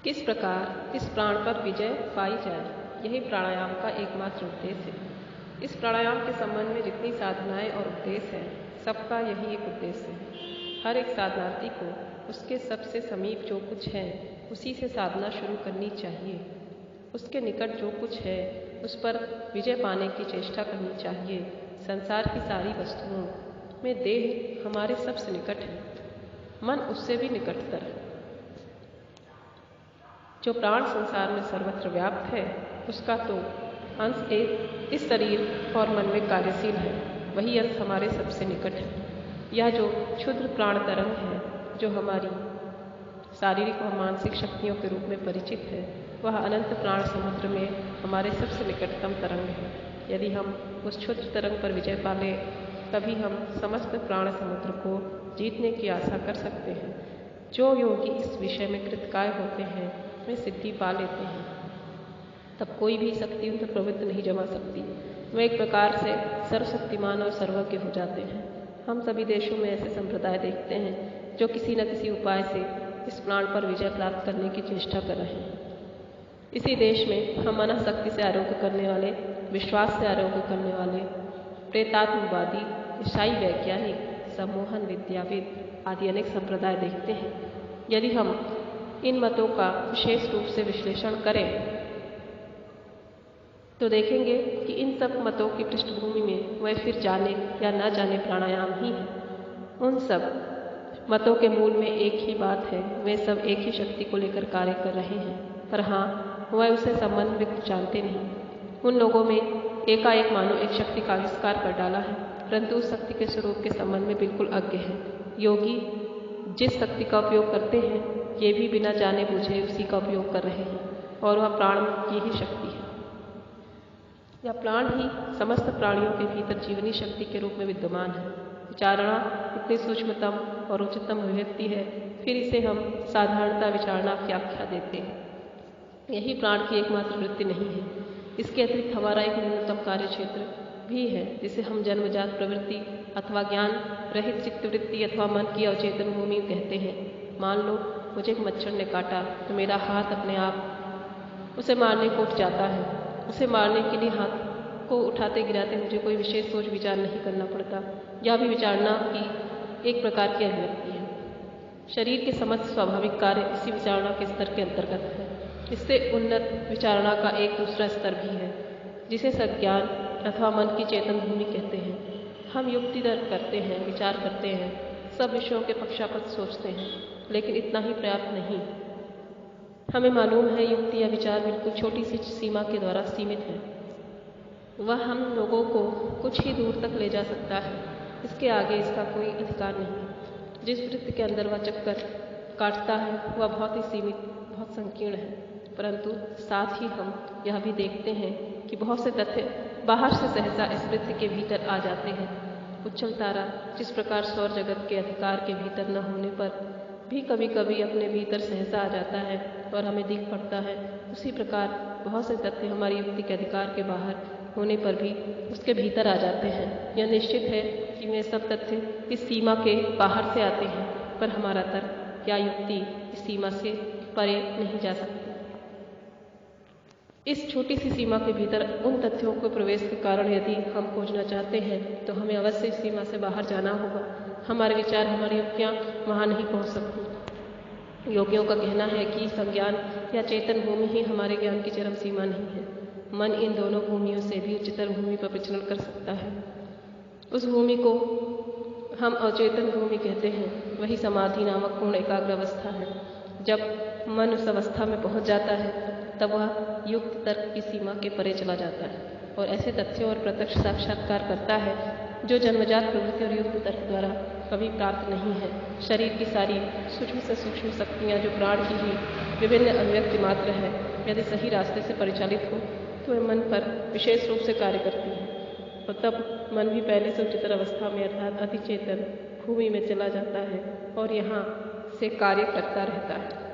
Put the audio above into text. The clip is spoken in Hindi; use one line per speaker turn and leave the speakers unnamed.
किस प्रकार इस प्राण पर विजय पाई जाए, यही प्राणायाम का एकमात्र उद्देश्य है। इस प्राणायाम के संबंध में जितनी साधनाएं और उद्देश्य हैं, सबका यही एक उद्देश्य है। हर एक साधनार्थी को उसके सबसे समीप जो कुछ है उसी से साधना शुरू करनी चाहिए। उसके निकट जो कुछ है उस पर विजय पाने की चेष्टा करनी चाहिए। संसार की सारी वस्तुओं में देह हमारे सबसे निकट है, मन उससे भी निकटतर है। जो प्राण संसार में सर्वत्र व्याप्त है उसका तो अंश इस शरीर और मन में कार्यशील है, वही अंश हमारे सबसे निकट है। यह जो क्षुद्र प्राण तरंग है जो हमारी शारीरिक व मानसिक शक्तियों के रूप में परिचित है, वह अनंत प्राण समुद्र में हमारे सबसे निकटतम तरंग है। यदि हम उस क्षुद्र तरंग पर विजय पा लें, तभी हम समस्त प्राण समुद्र को जीतने की आशा कर सकते हैं। जो योगी इस विषय में कृतकाय होते हैं वे सिद्धि पा लेते हैं। तब कोई भी शक्ति उन पर प्रवृत्ति नहीं जमा सकती। वे एक प्रकार से सर्वशक्तिमान और सर्वज्ञ हो जाते हैं। हम सभी देशों में ऐसे संप्रदाय देखते हैं जो किसी न किसी उपाय से इस प्राण पर विजय प्राप्त करने की चेष्टा कर रहे हैं। इसी देश में हम मनःशक्ति से आरोग्य करने वाले, विश्वास से आरोग्य करने वाले, प्रेतात्मवादी, ईसाई वैज्ञानिक, सम्मोहन विद्याविद आदि अनेक संप्रदाय देखते हैं। यदि हम इन मतों का विशेष रूप से विश्लेषण करें तो देखेंगे कि इन सब मतों की पृष्ठभूमि में वह फिर जाने या न जाने प्राणायाम ही है। उन सब मतों के मूल में एक ही बात है, वे सब एक ही शक्ति को लेकर कार्य कर रहे हैं, पर हाँ वह उसे समन्वित जानते नहीं। उन लोगों में एकाएक मानो एक शक्ति का आविष्कार कर डाला है, परंतु उस शक्ति के स्वरूप के संबंध में बिल्कुल अज्ञ है। योगी जिस शक्ति का उपयोग करते हैं ये भी बिना जाने बूझे उसी का उपयोग कर रहे हैं, और वह प्राण की ही शक्ति है। यह प्राण ही समस्त प्राणियों के भीतर जीवनी शक्ति के रूप में विद्यमान है। विचारणा इतनी सूक्ष्मतम और उच्चतम अभिव्यक्ति है, फिर इसे हम साधारणतः विचारणा की आख्या देते हैं। यही प्राण की एकमात्र वृत्ति नहीं है। इसके अतिरिक्त हमारा एक न्यूनतम कार्य क्षेत्र भी है, जिसे हम जन्मजात प्रवृत्ति अथवा ज्ञान रहित चित्तवृत्ति अथवा मन की अवचेतन भूमि कहते हैं। मान लो मुझे एक मच्छर ने काटा तो मेरा हाथ अपने आप उसे मारने को उठ जाता है। उसे मारने के लिए हाथ को उठाते गिराते मुझे कोई विशेष सोच विचार नहीं करना पड़ता। यह भी विचारणा की एक प्रकार की अभिव्यक्ति है। शरीर के समस्त स्वाभाविक कार्य इसी विचारणा के स्तर के अंतर्गत है। इससे उन्नत विचारणा का एक दूसरा स्तर भी है, जिसे सज्ञान अथवा मन की चेतन भूमि कहते हैं। हम युक्ति तर्क करते हैं, विचार करते हैं, सब विषयों के पक्षापक्ष सोचते हैं, लेकिन इतना ही पर्याप्त नहीं। हमें मालूम है युक्ति या विचार बिल्कुल छोटी सी सीमा के द्वारा सीमित है। वह हम लोगों को कुछ ही दूर तक ले जा सकता है, इसके आगे इसका कोई अधिकार नहीं। जिस वृत्त के अंदर वह चक्कर काटता है वह बहुत ही सीमित, बहुत संकीर्ण है, परंतु साथ ही हम यह भी देखते हैं कि बहुत से तथ्य बाहर से सहसा इस वृत्त के भीतर आ जाते हैं। उच्छल तारा जिस प्रकार सौर जगत के अधिकार के भीतर न होने पर भी कभी कभी अपने भीतर सहसा आ जाता है और हमें दिख पड़ता है, उसी प्रकार बहुत से तथ्य हमारी युक्ति के अधिकार के बाहर होने पर भी उसके भीतर आ जाते हैं। यह निश्चित है कि वे सब तथ्य इस सीमा के बाहर से आते हैं, पर हमारा तर्क या युक्ति इस सीमा से परे नहीं जा सकती। इस छोटी सी सीमा के भीतर उन तथ्यों के प्रवेश के कारण यदि हम खोजना चाहते हैं तो हमें अवश्य इस सीमा से बाहर जाना होगा। हमारे विचार, हमारी युक्तियाँ वहाँ नहीं पहुँच सकती। योगियों का कहना है कि संज्ञान या चेतन भूमि ही हमारे ज्ञान की चरम सीमा नहीं है। मन इन दोनों भूमियों से भी उच्चतर भूमि पर विचरण कर सकता है। उस भूमि को हम अचेतन भूमि कहते हैं। वही समाधि नामक पूर्ण एकाग्र अवस्था है। जब मन उस अवस्था में पहुंच जाता है तब वह युक्त तर्क की सीमा के परे चला जाता है और ऐसे तथ्यों और प्रत्यक्ष साक्षात्कार करता है जो जन्मजात प्रवृत्ति और युक्त तर्क द्वारा कभी प्राप्त नहीं है। शरीर की सारी सूक्ष्म से सूक्ष्म शक्तियाँ जो प्राण की ही विभिन्न अभिव्यक्ति मात्र है, यदि सही रास्ते से परिचालित हो तो वे मन पर विशेष रूप से कार्य करती हैं और तब मन भी पहले से उच्चतर अवस्था में अर्थात अधिचेतन भूमि में चला जाता है और यहाँ से कार्य करता रहता है।